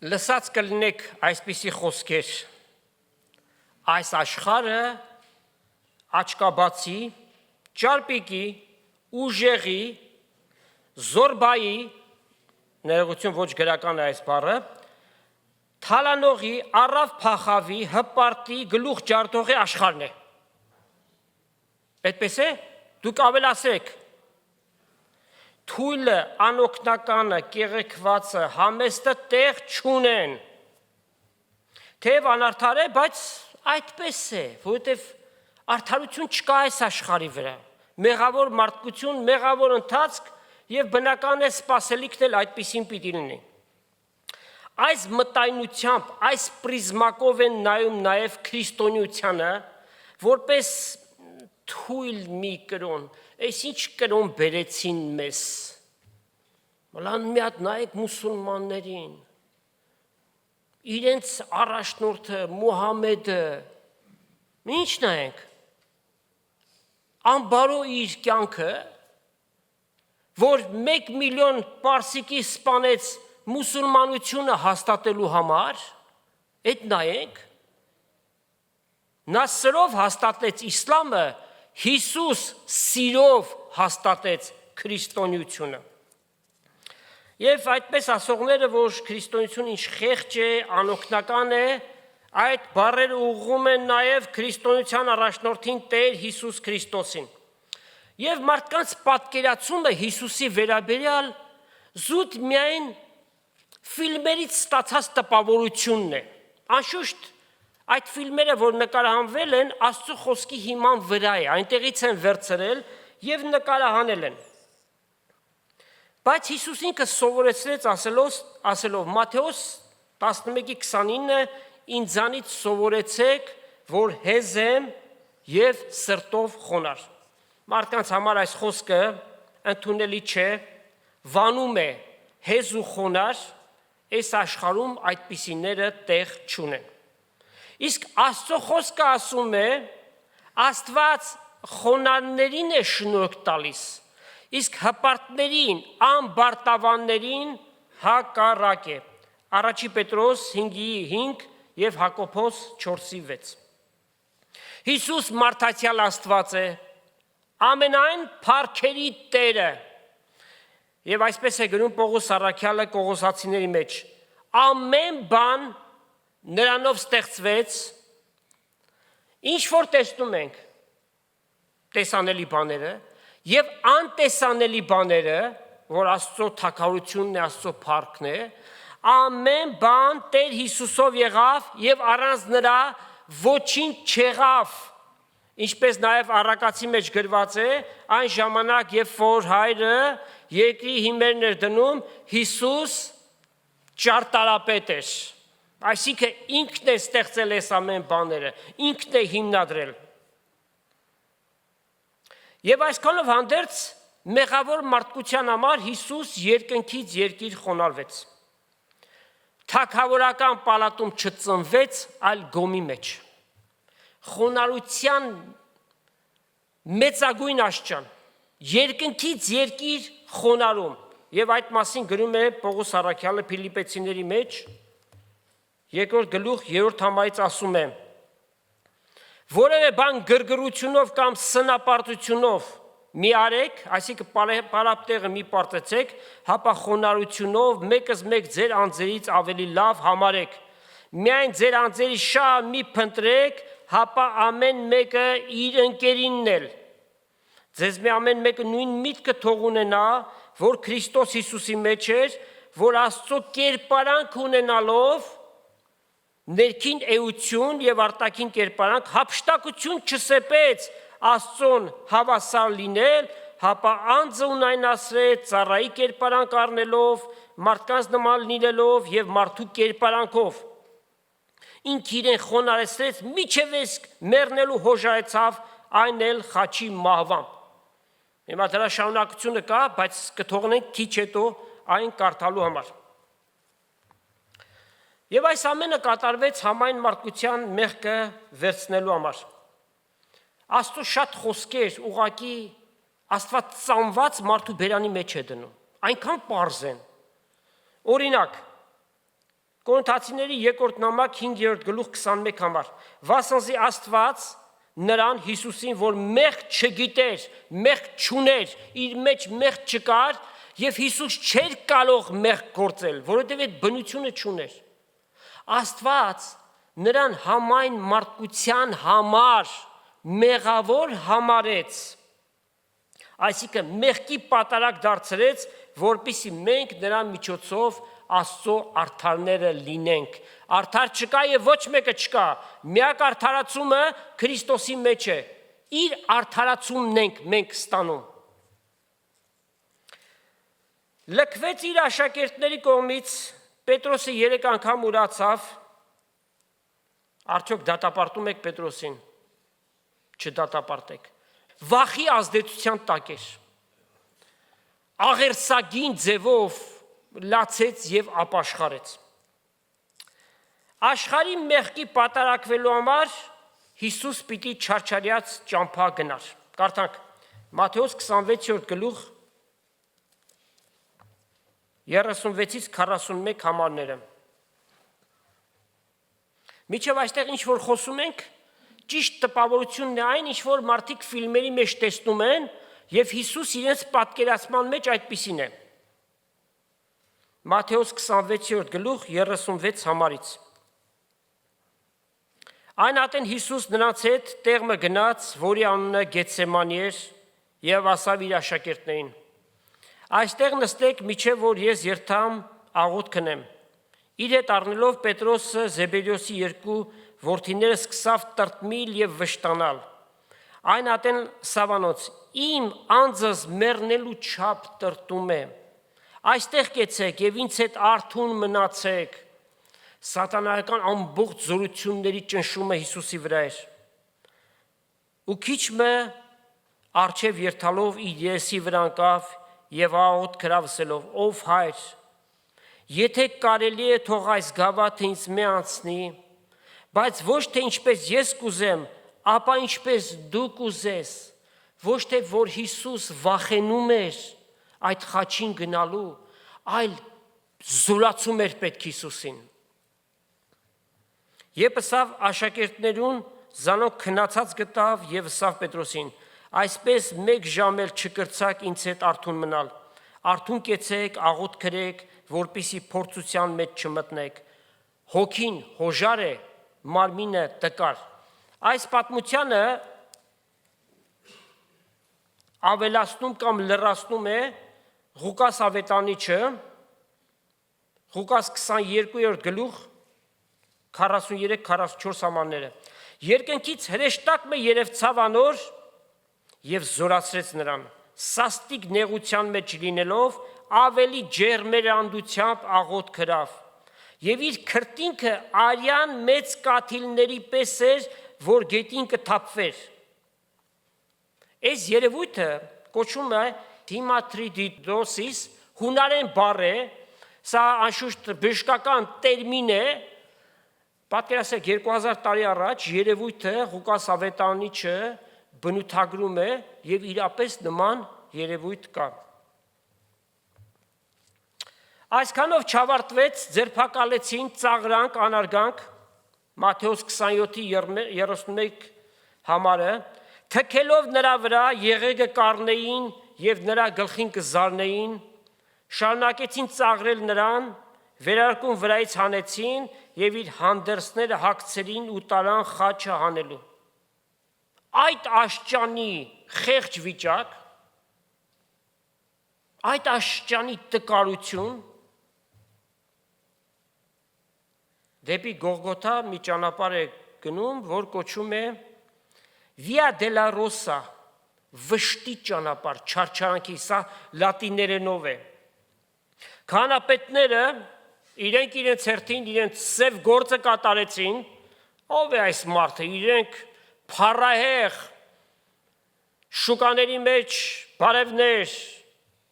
Լսած կլինեք այսպիսի խոսքեր, այս աշխարհը աչկաբացի, ճարպիկի, ուժեղի, զորբայի, ներողություն ոչ գրական է այս բառը, թալանողի, առավ փախավի, հպարտի, գլուխ ջարդողի աշխարհն է։ Այդպես է, դուք ավելացրեք։ Թույլը, անօգնականը, կեղեքվածը, համեստը տեղ չունեն։ Թեև անարդար է, բայց այդպես է, որովհետև արդարություն չկա այս աշխարհի վրա։ Մեղավոր մարդկություն, մեղավոր ընթացք եւ բնական է սպասելիքն էլ այդպիսին պիտի լինի։ Այս մտայնությամբ, այս պրիզմակով են նայում նաեւ քրիստոնեությանը, որպես թույլ մի կրոն, այս ինչ կրոն բերեցին մեզ։ Մլան մի հատ նայեք մուսուլմաններին, իրենց առաջնորդը Մուհամեդը, ինչ նայենք, անբարո իր կյանքը, որ 1 միլիոն պարսիկի սպանեց մուսուլմանությունը հաստատելու համար, այդ նայենք, նա սրով հաստատեց իսլամը, Հիսուս սիրով հաստատեց քրիստոնեությունը։ Եվ այդպես ասողները, որ քրիստոնեությունը ինչ խեղճ է, անօգնական է, այդ բառերը ուղղում են նաև քրիստոնեության առաջնորդին Տեր Հիսուս Քրիստոսին։ Եվ մարդկանց պատկերացումը Հիսուսի վերաբերյալ զուտ միայն ֆիլմերից ստացած տպավորությունն է։ Անշուշտ այդ ֆիլմերը, որ նկարահանվել են, Աստծո խոսքի հիման վրա է, այնտեղից են վերցրել եւ նկարահանել են։ Բայց Հիսուս ինքը սովորեցրեց ասելով Մատթեոս 11:29 ինձանից սովորեցեք, որ հեզ եմ եւ սրտով խոնար։ Մարդկանց համար այս խոսքը ընդունելի չէ, վանում է հեզ ու խոնար, այս աշխարհում այդպիսիները տեղ չունեն։ Իսկ Աստծո խոսքը ասում է, Աստված խոնարհներին է շնորհք տալիս, իսկ հպարտներին, անբարտավաններին հակառակ է։ Առաջի Պետրոս 5:5 եւ Հակոբոս 4:6։ Հիսուս մարդացյալ Աստված է, ամենայն փառքերի Տերը։ Եվ այսպես է գրում Պողոս առաքյալը Կողոսացիների մեջ. ամեն բան նրանով ստեղծվեց, ինչ որ տեսնում ենք, տեսանելի բաները, եւ անտեսանելի բաները, որ Աստծո թագավորությունն է, Աստծո փառքն է, ամեն բան Տեր Հիսուսով եղավ եւ առանց նրա ոչինչ չեղավ, ինչպես նաեւ առակացի մեջ գրված է, այն ժամանակ, երբ որ Հայրը երկրի հիմերն էր դնում, Հիսուս ճարտարապետ էր, այսինքն ինքն է ստեղծել այս ամեն բաները, ինքն է հիմնադրել։ Եվ այսքանով հանդերձ մեղավոր մարդկության համար Հիսուս երկնքից երկիր խոնարհվեց։ Թագավորական պալատում չծնվեց, այլ գոմի մեջ։ Խոնարհության մեծագույն աշճան, երկնքից երկիր խոնարհում, եւ այդ մասին գրում է Պողոս առաքյալը Փիլիպեցիների մեջ, 2-րդ գլուխ 3-րդ համարից ասում է. որևէ բան գրգռությունով կամ սնապարտությունով մի արեք, այսինքն պարապտեղը մի պարտեցեք, հապա խոնարհությունով մեկս մեկ ձեր անձերից ավելի լավ համարեք։ Միայն ձեր անձերի շահ մի փնտրեք, հապա ամեն մեկը իր ընկերինն էլ։ Ձեզ մի ամեն մեկը նույն միտքը թող ունենա, որ Քրիստոս Հիսուսի մեջ էր, որ Աստծո կերպարանք ունենալով ներքին էություն եւ արտաքին կերպարանք հափշտակություն չսեպեց Աստծուն հավասար լինել, հապա անձը ունայնացրեց ծառայի կերպարանք առնելով, մարդկանց նման լինելով եւ մարդու կերպարանքով։ Ինք իրեն խոնարհեցրեց միջև իսկ մեռնելու հոժարեցավ, այն էլ խաչի մահվամբ։ Հիմա դրա շարունակությունը կա, բայց կթողնենք քիչ հետո այն կարդալու համար։ Եվ այս ամենը կատարվեց համայն մարդկության մեղքը վերցնելու համար։ Աստծո շատ խոսքեր ուղղակի Աստված ծամված մարդու բերանի մեջ է դնում, այնքան պարզ են։ Օրինակ, Կորինթացիների երկրորդ նամակ 5-րդ գլուխ 21 համար։ Վասնզի Աստված նրան Հիսուսին, որ մեղք չգիտեր, մեղք չուներ, իր մեջ մեղք չկար, եւ Հիսուս չէր կարող մեղք գործել, որովհետեւ այդ բնությունը չուներ։ Աստված նրան համայն մարդկության համար մեղավոր համարեց, այսինքն մեղքի պատարագ դարձրեց, որպեսզի մենք նրա միջոցով Աստծո արդարները լինենք։ Արդար չկա եւ ոչ մեկը չկա։ Միակ արդարացումը Քրիստոսի մեջ է։ Իր արդարացումն ենք մենք ստանում։ Լքվեց իր աշակերտների կողմից, Պետրոսը 3 անգամ ուրացավ։ Արդյոք դատապարտում եք Պետրոսին։ Չդատապարտեք։ Վախի ազդեցության տակ էր։ Աղերսագին ձևով լացեց եւ ապաշխարեց։ Աշխարհի մեղքի պատարակվելու համար Հիսուս պիտի չարչարյաց ճամփա գնար։ Կարդանք Մատթեոս 26-րդ գլուխ 36-ից 41 համարները։ Միջև այստեղ ինչ որ խոսում ենք, ճիշտ տպավորությունն է այն, ինչ որ մարդիկ ֆիլմերի մեջ տեսնում են, եւ Հիսուս իրենց պատկերացման մեջ այդպիսին է։ Մատթեոս 26-րդ գլուխ 36 համարից։ Այն ատեն Հիսուս նրանց հետ տեղը գնաց, որի անունը Գեթսեմանի էր, եւ ասավ իր աշակերտներին. Այստեղ նստեք, միջև որ ես երթամ աղոթք քնեմ։ Իր հետ առնելով Պետրոսը Զեբեդեոսի 2 որդիները սկսավ տրտմիլ եւ վշտանալ։ Այն ատեն Սավանոց, իմ անձս մեռնելու չափ տրտում է։ Այստեղ կեցեք եւ ինձ հետ արթուն մնացեք։ Սատանայական ամբողջ զորությունների ճնշումը Հիսուսի վրա էր։ Ու քիչը արչև երթալով իր եսի վրա անկավ եւ աղոթք քրավսելով. Ով Հայր, եթե կարելի է, թող այս գավաթը ինձ մի անցնի, բայց ոչ թե ինչպես ես կուզեմ, ապա ինչպես դու կուզես, ոչ թե որ Հիսուս վախենում էր այդ խաչին գնալու, այլ զորացում էր պետք Հիսուսին։ Երբ ասավ աշակերտներուն, զանոք քնացած գտավ եւ ասավ Պետրոսին. այսպես 1 ժամ էլ չկրցակ ինձ հետ արթուն մնալ։ Արթուն կեցեք, աղոթք քրեք, որպեսզի փորձության մեջ չմտնեք։ Հոգին հոժար է, մարմինը տկար։ Այս պատմությանը ավելացնում կամ լրացնում է Ղուկաս ավետանիչը, Ղուկաս 22-րդ գլուխ 43-44 համարները։ Երկնքից հրեշտակը երևցավ անոր եւ զորացրեց նրան, սաստիկ նեղության մեջ լինելով, ավելի ջերմերանդությամբ աղոթք քրավ, եւ իր քրտինքը արյան մեծ կաթիլների պես էր, որ գետին կթափվեր։ Այս երևույթը կոչվում է Դիմատրիդիդոսիս, հունարեն բառ է, սա անշուշտ բժշկական տերմին է, պատկերացրեք 2000 տարի առաջ երևույթը Ղուկաս ավետանիչը բնութագրում է եւ իրապես նման երևույթ կա։ Այսքանով չավարտվեց, ձերբակալեցին, ծաղրանք, անարգանք, Մատթեոս 27-ի 31 համարը, թքելով նրա վրա եղեգը կառնեին եւ նրա գլխին կզարնեին, շարունակեցին ծաղրել նրան, վերարկուն վրայից հանեցին եւ իր հանդերձները հագցրին ու տարան խաչը հանելու։ Այդ աշճանի խեղճ վիճակ, այդ աշճանի տկարություն դեպի Գողգոթա մի ճանապարհ է գնում, որ կոչվում է Via della Rosa, վշտի ճանապարհ, չարչարանքի, սա լատիներենով է։ Քահանապետները իրենք իրենց հերթին իրենց սև գործը կատարեցին, ով է այս մարդը, իրենք փառահեղ շուկաների մեջ բարևներ,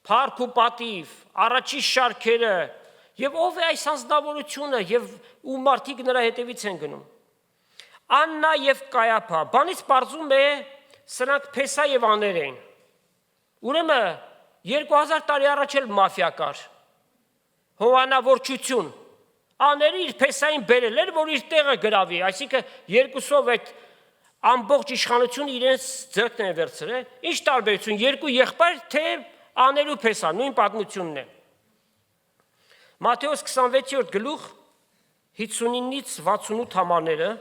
փառք ու պատիվ, առաջի շարքերը, եւ ով է այս անձնավորությունը եւ ու մարդիկ նրա հետևից են գնում։ Աննա եւ Կայափա, բանից պարզում է սրանք Փեսա եւ աներ էին։ Ուրեմն 2000 տարի առաջ էլ մաֆիա կար։ Հովանավորչություն, Աները իր փեսային բերել էր, որ իր տեղը գրավի, այսինքն երկուսով այդ ամբողջ իշխանությունը իրենց ձեռքն են վերցրել։ Ինչ տարբերություն, երկու եղբայր, թե աներու փեսա, նույն պատմությունն է։ Մատթեոս 26-րդ գլուխ 59-ից 68 համարները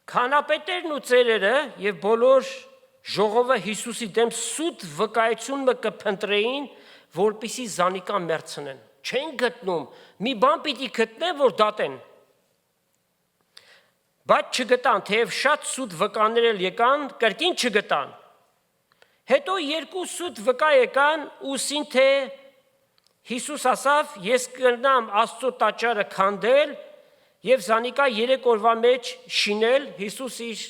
քանապետերն ու ծերերը եւ բոլոր ժողովը Հիսուսի դեմ սուտ վկայություն կփնտրեին, որպիսի զանիկա մերցնեն։ Չեն գտնում, մի բան պիտի գտնեն, որ դատեն։ Բայց չգտան, թեև շատ սուտ վկաներ եկան, կրկին չգտան։ Հետո երկու սուտ վկա եկան ուսին, թե Հիսուս ասավ, ես կգնամ Աստծո տաճարը քանդել եւ զանիկա 3 օրվա մեջ շինել, Հիսուս իր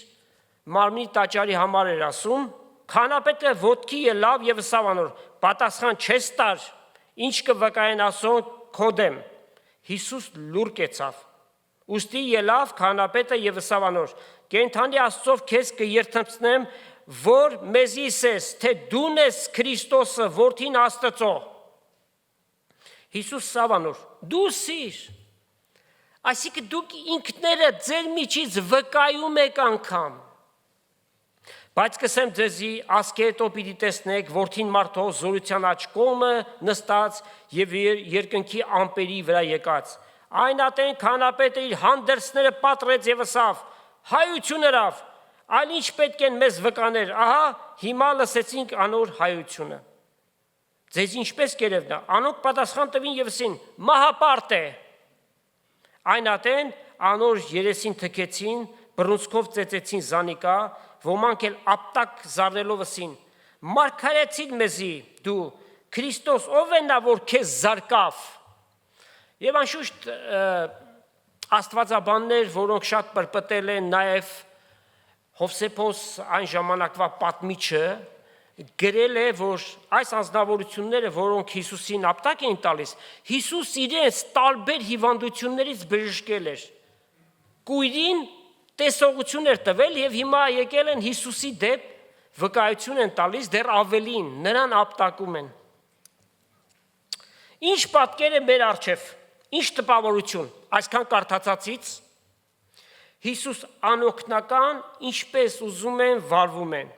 մարմնի տաճարի համար էր ասում, քանապետը ոտքի ելավ եւ ասավ անոր, պատասխան չես տար, ինչ կվկայեն ասոն քո դեմ։ Հիսուս լուր կեցավ։ Ուստի ելավ քանապետը եւ ասավ անոր, կենթանի Աստծով քեզ կերթմցնեմ, որ մեզի ասես, թե դու ես Քրիստոսը, որդին Աստծո։ Հիսուս ասավ անոր, դու սիր։ Այսինքն դուք ինքները ձեր միջից վկայում եք անգամ։ Բայց կսեմ ձեզի, ասկետո պիտի տեսնեք, որդին մարդով զորության աջ կողմը նստած եւ երկնքի ամպերի վրա եկած։ Այն ատեն քանապետը իր հանդերձները պատռեց եւ ասավ. հայություն հրավ, այլ ինչ պետք են մեզ վկաներ, ահա հիմա լսեցինք անոր հայությունը։ Ձեզ ինչպես կերևն է, անոնք պատասխան տվին եւ ասին. մահապարտ է։ Այն ատեն անոր երեսին թքեցին, բռունցքով ծեծեցին զանիկա, ոմանք էլ ապտակ զարնելով ասին. մարգարեցին մեզի դու, Քրիստոս ով է նա, որ քեզ զարկավ։ Եվ անշուշտ աստվածաբաններ, որոնք շատ պրպտել են նաև Հովսեփոս այն ժամանակվա պատմիչը, գրել է, որ այս անձնավորությունները, որոնք Հիսուսին ապտակ էին տալիս, Հիսուս իրենց տարբեր հիվանդություններից բժշկել էր։ Կույրին տեսողություն էր տվել եւ հիմա եկել են Հիսուսի դեպ վկայություն են տալիս, դեռ ավելին, նրան ապտակում են։ Ինչ պատկեր է մեր առջև, ինչ տպավորություն, այսքան կարդացածից Հիսուս անօգնական, ինչպես ուզում են վարվում են,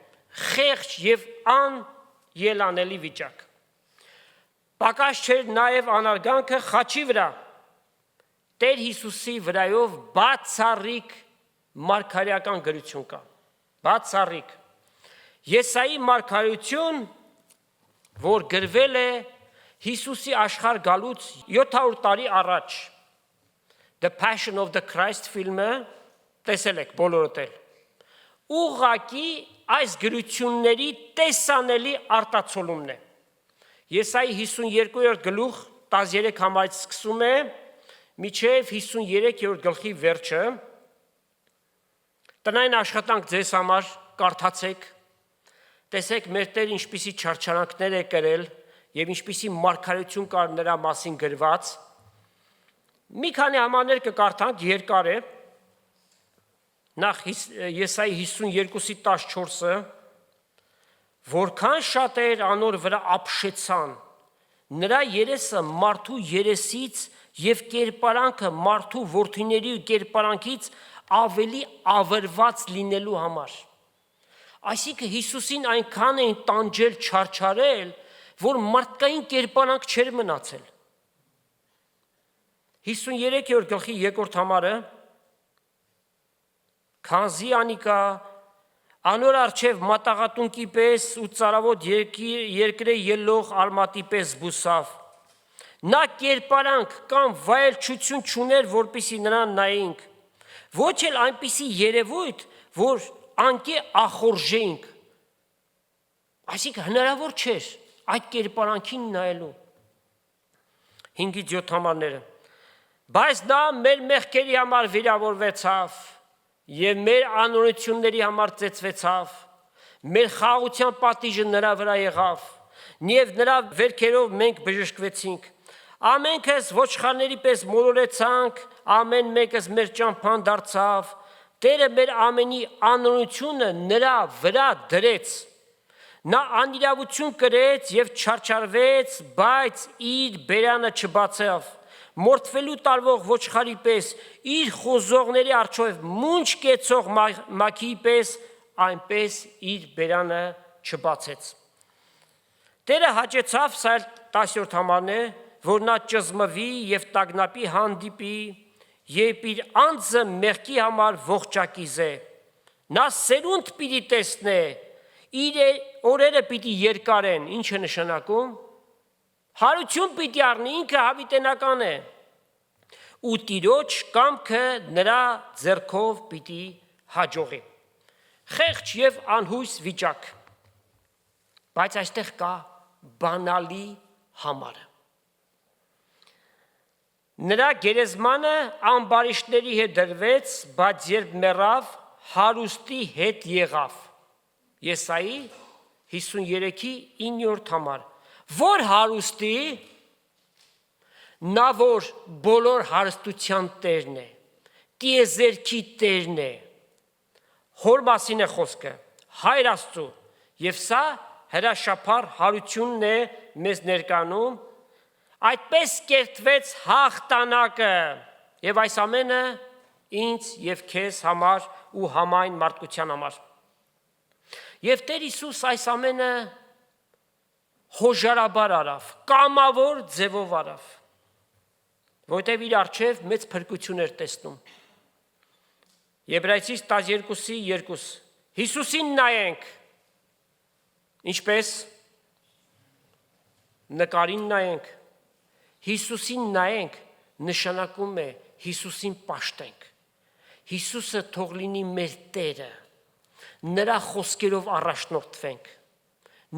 խեղճ եւ անելանելի վիճակ։ Պակաս չէր նաեւ անարգանքը խաչի վրա, Տեր Հիսուսի վրայով բացառիկ մարգարեական գրություն կա, բացառիկ։ Եսայի մարգարություն, որ գրվել է Հիսուսի աշխարհ գալուց 700 տարի առաջ, The Passion of the Christ ֆիլմը տեսել եք բոլորդ էլ։ Ուղղակի այս գրությունների տեսանելի արտացոլումն է։ Եսայի 52-րդ գլուխ 13 համարից սկսում է մինչև 53-րդ գլխի վերջը։ Տնային աշխատանք ձեզ համար կարդացեք, տեսեք մեր Տեր ինչպիսի չարչարանքներ է կրել եւ ինչպիսի մարգարեություն կար նրա մասին գրված։ Մի քանի համարներ կկարդանք, երկար է։ Նախ Եսայի 52-ի 14-ը, որքան շատեր անոր վրա ապշեցան, նրա երեսը մարդու երեսից եւ կերպարանքը մարդու որդիների կերպարանքից ավելի ավերված լինելու համար։ Այսինքն Հիսուսին այնքան էին տանջել, չարչարել, որ մարդկային կերպարանք չէր մնացել։ 53-րդ գլխի 2-րդ համարը քանզի անիկա անոր արչև մատաղատունկի պես ու ծարավոտ երկրե ելող արմատի պես բուսավ։ Նա կերպարանք կամ վայելչություն չուներ, որպիսի նրան նայենք, ոչ էլ այնպիսի երևույթ, որ անկե ախորժեինք։ Այսինքն հնարավոր չէր այդ կերպարանքին նայելու։ 5-ից 7 համարները։ Բայց նա մեր մեղքերի համար վիրավորվեցավ եւ մեր անօրենությունների համար ծեծվեցավ, մեր խաղաղության պատիժը նրա վրա եղավ, եւ նրա վերքերով մենք բժշկվեցինք։ Ամենքս ոչխարների պես մոլորեցանք, ամեն մեկս մեր ճամփան դարձավ, Տերը մեր ամենի անօրենությունը նրա վրա դրեց։ Նա անիրավություն կրեց եւ չարչարվեց, բայց իր բերանը չբացավ։ մորթվելու տարվող ոչխարի պես, իր խոզողների առջև մունջ կեցող մաքիի պես, այնպես իր բերանը չբացեց։ Տերը հաճեցավ, սա 10-րդ համարն է, որ նա ճզմվի և տագնապի հանդիպի, երբ իր անձը մեղքի համար ողջակիզ է։ Նա սերունդ պիտի տեսնե, իր օրերը պիտի երկարեն, ինչ է նշանակում։ Հարություն պիտի առնի, ինքը հավիտենական է, ու Տիրոջ կամքը նրա ձեռքով պիտի հաջողի։ Խեղճ և անհույս վիճակ, բայց այստեղ կա բանալի համարը։ Նրա գերեզմանը ամբարիշտների հետ դրվեց, բայց երբ մեռավ, հարուստի հետ եղավ։ Եսայի 53:9 համար։ Որ հարուստի, նա որ բոլոր հարստության տերն է, տիեզերքի տերն է, հոր մասին է խոսքը, Հայր Աստծու, և սա հրաշափառ հարությունն է մեզ ներկանում, այդպես կերտվեց հաղթանակը, և այս ամենը ինձ և քեզ համար ու համայն մարդկության համար։ Եվ Տեր Հիսուս այս ամենը հոժարաբար արավ, կամավոր ձևով արավ, որտև իր առջև մեծ փրկություն էր տեսնում։ Եբրայեցիս 12:2 Հիսուսին նայենք, ինչպես նկարին նայենք, Հիսուսին նայենք նշանակում է Հիսուսին պաշտենք, Հիսուսը թող լինի մեր Տերը, նրա խոսքերով առաջնորդվենք,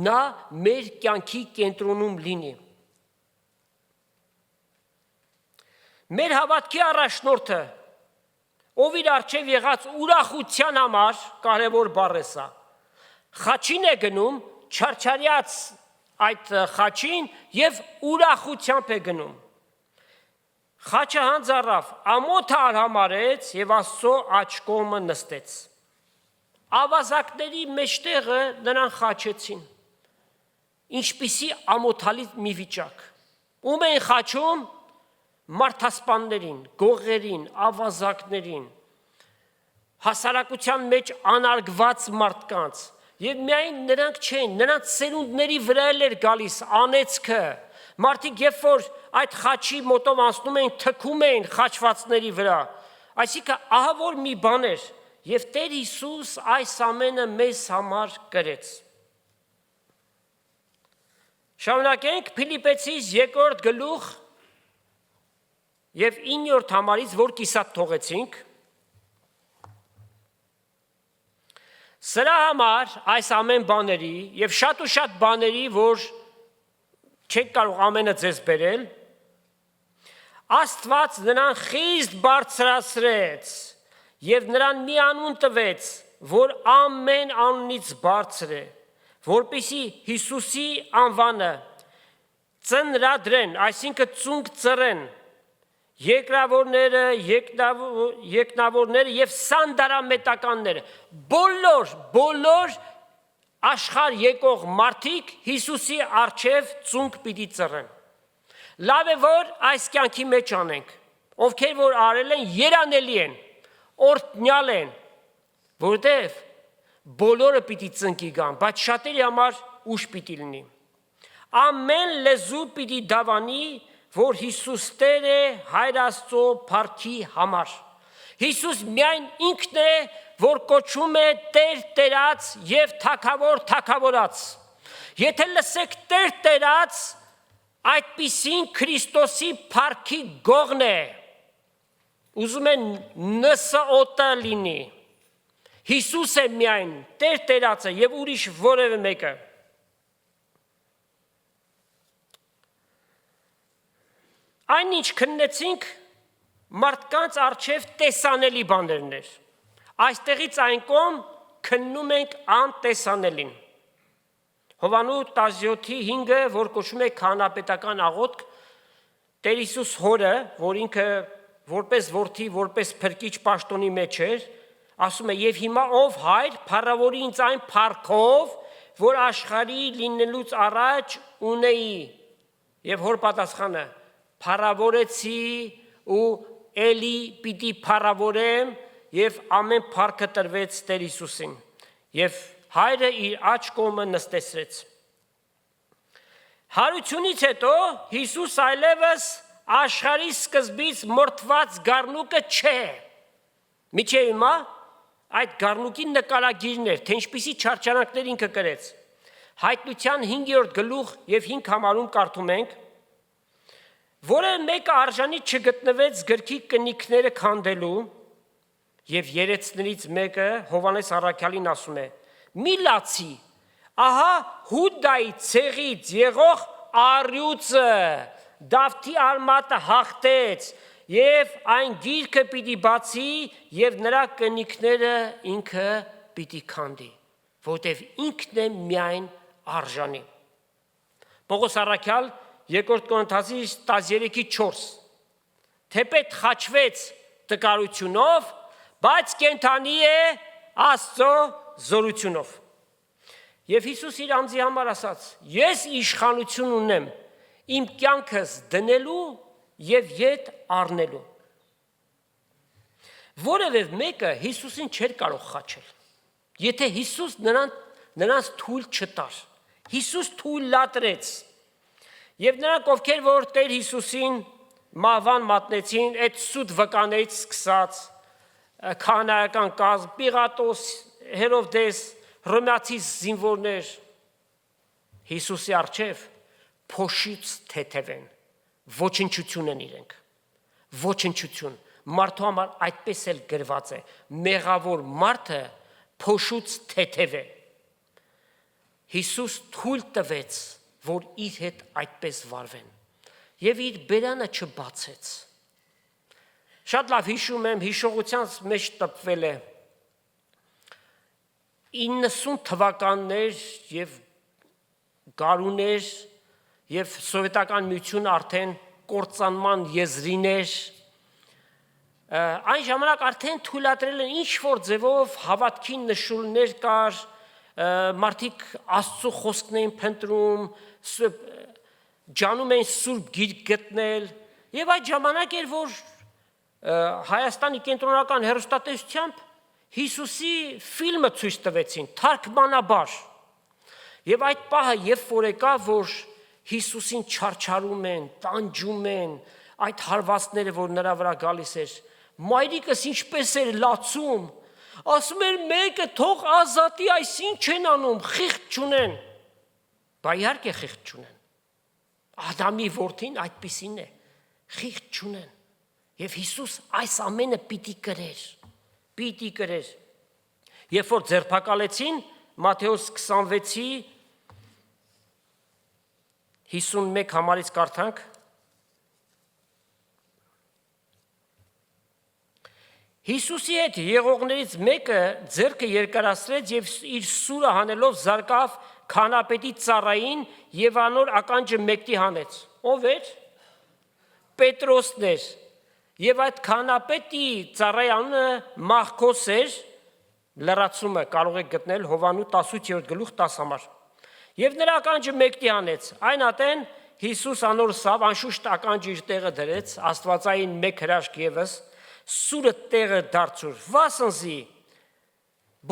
նա մեր կյանքի կենտրոնում լինի։ Մեր հավատքի առաջնորդը, ով իր առջև եղած ուրախության համար, կարևոր բառ է սա, խաչին է գնում, չարչարյաց այդ խաչին և ուրախությամբ է գնում։ Խաչը հանձառավ, ամոթը արհամարեց և Աստծո աջ կողմը նստեց։ Ավազակների մեջտեղը նրան խաչեցին, ինչպիսի ամոթալի մի վիճակ, ում էին խաչում մարդասպաններին, գողերին, ավազակներին, հասարակության մեջ անարգված մարդկանց, և միայն նրանք չէին, նրանց սերունդների վրա էր գալիս անեծքը, մարդիկ երբ որ այդ խաչի մոտով անցնում էին, թքում էին խաչվածների վրա, այսինքն ահա որ մի բան էր, և Տեր Հիսուս այս ամենը մեզ համար կրեց։ Շարունակենք Փիլիպպեցիս 2-րդ գլուխ և 9-րդ համարից, որ կիսատ թողեցինք։ Սրա համար այս ամեն բաների և շատ ու շատ բաների, որ չեք կարող ամենը ձեզ բերել, Աստված նրան խիստ բարձրացրեց և նրան մի անուն տվեց, որ ամեն անունից բարձր է, որպեսզի Հիսուսի անվանը ծնրադրեն, այսինքն ծունկ ծռեն, երկրավորները, երկնավորները և սանդարամետականները, բոլոր աշխարհ եկող մարդիկ Հիսուսի առջև ծունկ պիտի ծռեն։ Լավ է, որ այս կյանքի մեջ անենք, ովքեր որ արել են, երանելի են, օրհնյալ են, որտև բոլորը պիտի ծնկի գան, բայց շատերի համար ուշ պիտի լինի։ Ամեն լեզու պիտի դավանի, որ Հիսուս Տեր է Հայր Աստծո փառքի համար։ Հիսուս միայն ինքն է, որ կոչվում է Տեր Տերած և Թագավոր Թագավորած։ Եթե լսեք Տեր Տերած, այդպիսին Քրիստոսի փառքի գողն է, ուզում են ՆՍՕՏ լինի, Հիսուս է միայն Տեր Տերածը և ուրիշ որևէ մեկը։ Այն ինչ քննեցինք, մարդկանց առջև տեսանելի բաներն էր։ Այստեղից այն կողմ քննում ենք անտեսանելին։ Հովանու 17:5, որ կոչվում է քահանապետական աղոթք, Տեր Հիսուս հորը, որ ինքը որպես որդի, որպես փրկիչ պաշտոնի մեջ էր, ասում է, և հիմա ով Հայր, փառավորի ինձ այն փառքով, որ աշխարհի լինելուց առաջ ունեի, և հոր պատասխանը, փառավորեցի ու էլի պիտի փառավորեմ եւ ամեն փառքը տրվեց Տեր Հիսուսին եւ հայրը իր աջ կողմը նստեցրեց։ Հարությունից հետո Հիսուս այլևս աշխարհի սկզբից մորթված գառնուկը չէ։ Միջև հիմա այդ գառնուկի նկարագիրն էր, թե ինչպիսի չարչարանքներ ինքը կրեց։ Հայտնության 5-րդ գլուխ եւ 5 համարում կարդում ենք, որը մեկը արժանի չգտնվեց գրքի կնիքները քանդելու եւ երեցներից մեկը Հովանես Առաքյալին ասում է. «Մի լացի, ահա Հուդայի ցեղից եղող առյուծը Դավթի արմատը հաղթեց եւ այն գիրքը պիտի բացի եւ նրա կնիքները ինքը պիտի քանդի, որտեւ ինքն է միայն արժանի»։ Պողոս Առաքյալ 2 Կորինթացիս 13:4 թեպետ խաչվեց տկարությունով, բայց կենթանի է Աստծո զորությունով։ Եվ Հիսուս իր անձի համար ասաց. «Ես իշխանություն ունեմ իմ կյանքս դնելու եւ ետ առնելու»։ Որևէ մեկը Հիսուսին չէր կարող խաչել, եթե Հիսուս նրանց թույլ չտար։ Հիսուս թույլ լատրեց։ Եվ նրանք, ովքեր որ Տեր Հիսուսին մահվան մատնեցին, այդ սուտ վկաներից սկսած, քահանայական կազմ, Պիղատոս, Հերովդես, հռոմեացի զինվորներ, Հիսուսի առջև փոշից թեթև են, ոչնչություն են իրենք, ոչնչություն, մարդու համար այդպես էլ գրված է, մեղավոր մարդը փոշուց թեթև է։ Հիսուս թույլ տվեց, որ իր հետ այդպես վարվեն, եւ իր բերանը չբացեց։ Շատ լավ հիշում եմ, հիշողության մեջ տպվել է 90 թվականներ եւ գարուներ եւ սովետական միությունը արդեն կործանման եզրին էր։ Այն ժամանակ արդեն թույլատրել են ինչ որ ձևով հավատքի նշույլներ կար, մարդիկ Աստծո խոսքն էին փնտրում, ջանում էին սուրբ գիրք գտնել, եւ այդ ժամանակ էր, որ Հայաստանի կենտրոնական հեռուստատեսությամբ Հիսուսի ֆիլմը ցույց տվեցին, թարգմանաբար։ Եվ այդ պահը, երբ որ եկա, որ Հիսուսին չարչարում են, տանջում են, այդ հարվածները, որ նրա վրա գալիս էր, մայրիկս ինչպես էր լացում, ասում էր մեկը թող ազատի, այս ինչ են անում, խիղճ չունեն։ Բա իհարկե խիղճ չունեն։ Ադամի որդին այդպիսին է, խիղճ չունեն։ Եվ Հիսուս այս ամենը պիտի կրեր։ Երբ որ ձերբակալեցին, Մատթեոս 26-ի 51 համարից կարդանք. Հիսուսի հետ եղողներից մեկը ձեռքը երկարացրեց եւ իր սուրը հանելով զարկավ քահանապետի ծառային եւ անոր ականջը մեկտի հանեց։ Ով էր? Պետրոսն էր։ Եվ այդ քահանապետի ծառայի անունը Մախքոս էր, լրացումը կարող եք գտնել Հովանու 18-րդ գլուխ 10 համար։ Եվ նրա ականջը մեկտի հանեց։ Այն ատեն Հիսուս անոր սավ անշուշտ ականջը իր տեղը դրեց, Աստվածային մեկ հրաշք եւս, սուրը տեղը դարձուր, վասնզի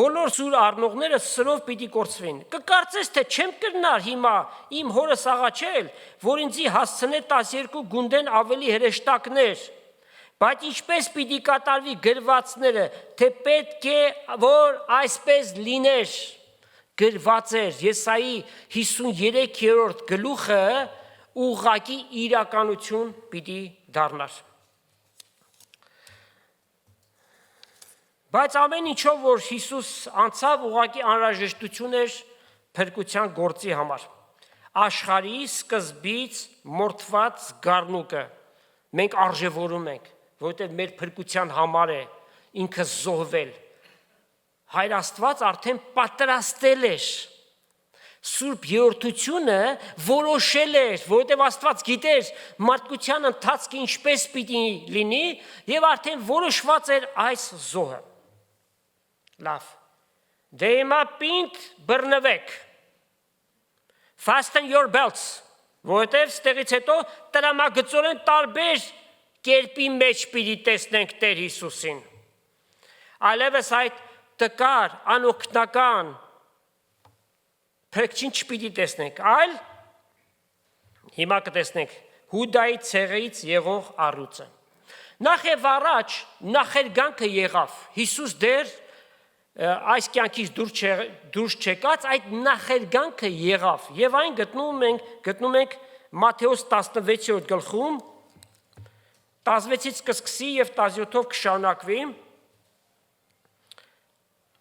բոլոր սուր առնողները սրով պիտի կորցվեն։ Կկարծես, թե չեմ կրնար հիմա իմ հորս աղաչել, որ ինձի հասցնե 12 գունդեն ավելի հրեշտակներ, բայց ինչպես պիտի կատարվի գրվածները, թե պետք է, որ այսպես լիներ, գրված էր Եսայի 53-րդ գլուխը ուղղակի իրականություն պիտի դառնար։ Բայց ամեն ինչով, որ Հիսուս անցավ, ուղղակի անհրաժեշտություն էր փրկության գործի համար։ Աշխարհի սկզբից մորթված գառնուկը մենք արժևորում ենք, որովհետև մեր փրկության համար է ինքը զոհվել։ Հայր Աստված արդեն պատրաստել էր Սուրբ երրորդությունը, որոշել էր, որովհետև Աստված գիտեր մարդկության ընթացքը ինչպես պիտի լինի, եւ արդեն որոշված էր այս զոհը։ Լավ, դե հիմա պինդ բռնվեք, fasten your belts, Որովհետև ստեղից հետո տրամագծորեն տարբեր կերպի մեջ պիտի տեսնենք Տեր Հիսուսին։ Այլևս այդ տկար, անօգնական փրկչին չպիտի տեսնենք, այլ հիմա կտեսնենք Հուդայի ցեղից եղող առյուծը։ Նախ եւ առաջ նախերգանքը եղավ։ Հիսուս դեռ այս կյանքից դուրս չեկած այդ նախերգանքը եղավ եւ այն գտնում ենք Մատթեոս 16-րդ գլխում 16-ից կսկսի եւ 17-ով կշարունակվի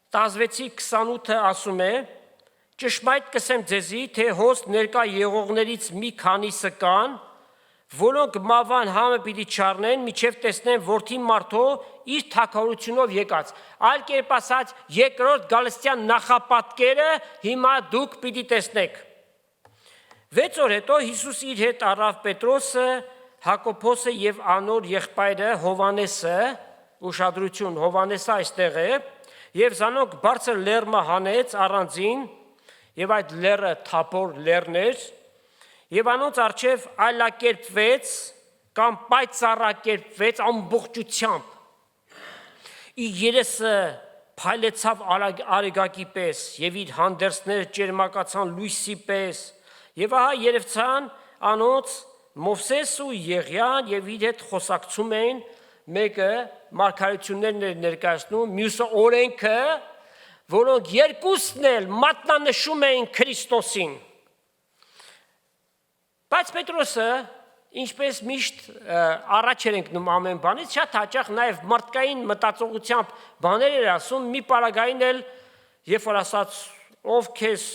16-ի 28-ը ասում է. ճշմարիտ կսեմ ձեզի, թե հոս ներկա եղողներից մի քանիսը կան, որոնք մավան համը պիտի չառնեն, միջև տեսնեն որդին մարդո իր թագավորությունով եկած։ Այլ կերպ ասած, երկրորդ գալստյան նախապատկերը հիմա դուք պիտի տեսնեք։ 6 օր հետո Հիսուս իր հետ առավ Պետրոսը, Հակոբոսը եւ անոր եղբայրը Հովանեսը, ուշադրություն, Հովանեսը այստեղ է, եւ զանոք բարձր լեռը հանեց առանձին, եւ այդ լեռը Թափոր լեռն էր, եւ անոնց արչեւ այլակերպվեց կամ պայծառակերպվեց ամբողջությամբ։ Իր երեսը փայլեցավ արեգակի պես եւ իր հանդերձները ճերմակացան լույսի պես եւ ահա երևցան անոնց Մովսես ու Եղիան եւ իր հետ խոսակցում էին, մեկը մարգարեություններն էր ներկայացնում, մյուսը օրենքը, որոնք երկուսն էլ մատնանշում էին Քրիստոսին։ Բայց Պետրոսը, ինչպես միշտ առաջ էր ընկնում ամեն բանից, շատ հաճախ նաև մարդկային մտածողությամբ բաներ էր ասում, մի պարագային էլ, երբ որ ասաց, ով քեզ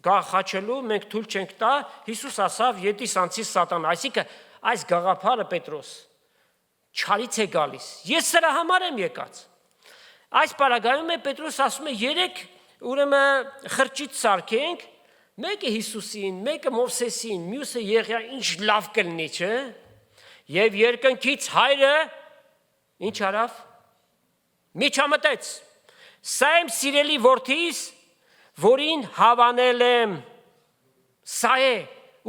գաղափարելու, մենք թույլ չենք տա, Հիսուս ասավ, ետիս անցի սատանա, այսինքն այս գաղափարը Պետրոս չարից է գալիս, ես սրա համար եմ եկած։ Այս պարագայում է Պետրոս ասում է, երեք ուրեմն խրճիթ սարքենք, մեկը Հիսուսին, մեկը Մովսեսին, մյուսը Եղիա, ինչ լավ կլինի, չէ՞։ Եվ երկնքից հայրը ինչ արավ։ Միջամտեց։ Սա եմ սիրելի որդիս, որին հավանել եմ։ Սա է,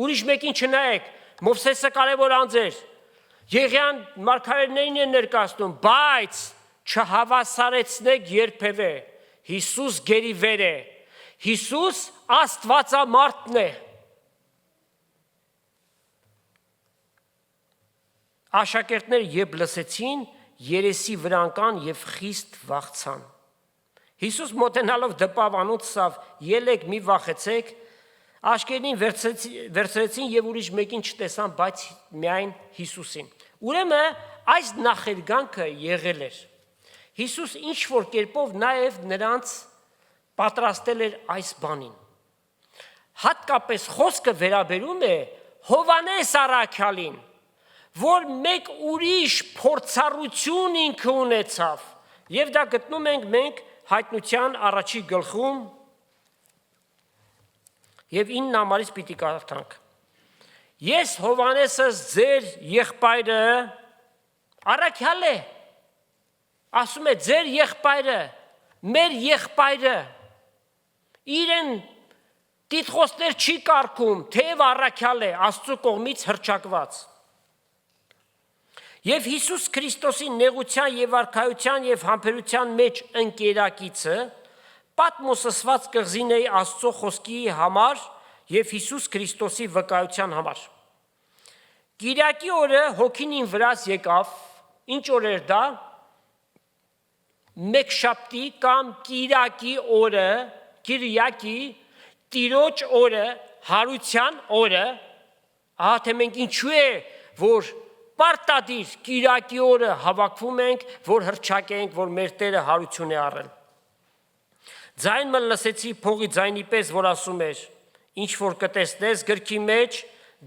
ուրիշ մեկին չնայեք, Մովսեսը կարևոր անձ էր։ Եղիան մարգարեներին է ներկայացնում, բայց չհավասարեցնեք երբևէ։ Հիսուս գերիվեր է։ Հիսուս Աստվածամարտն է։ Աշակերտները երբ լսեցին, երեսի վրա ընկան եւ խիստ վախցան։ Հիսուս մոտենալով դպավ անոնց ասավ. ելեք մի վախեցեք, աշկերտին վերցրեցին եւ ուրիշ մեկին չտեսան, բայց միայն Հիսուսին։ Ուրեմն այս նախերգանքը եղել էր։ Հիսուս ինչ որ կերպով նաեւ նրանց պատրաստել էր այս բանին։ Հատկապես խոսքը վերաբերում է Հովանես առաքյալին, որ մեկ ուրիշ փորձառություն ինքը ունեցավ, եւ դա գտնում ենք մենք հայտնության առաջի գլխում եւ 9 համարից պիտի կարդանք։ Ես Հովանեսը ձեր եղբայրը առաքյալ է, ասում է ձեր եղբայրը, մեր եղբայրը, իրեն տիտղոսներ չի կարգում, թեև առաքյալ է, Աստծո կողմից հռչակված։ Եվ Հիսուս Քրիստոսի նեղության եւ արքայության եւ համբերության մեջ ընկերակիցը պատմոսսված կղզինեի Աստծո խոսքի համար եւ Հիսուս Քրիստոսի վկայության համար։ Կիրակի օրը հոգին վրաս եկավ, ինչ օր էր դա։ Մեկշաբթի կամ Կիրակի օրը, Կիրյակի, Տիրոջ օրը, հարության օրը, ահա թե մենք ինչու է, որ պարտադիր Կիրակի օրը հավաքվում ենք, որ հռչակենք, որ մեր Տերը հարություն է առել։ Ձայնը լսեցի փողի ձայնի պես, որ ասում էր. ինչ որ կտեսնես գրքի մեջ,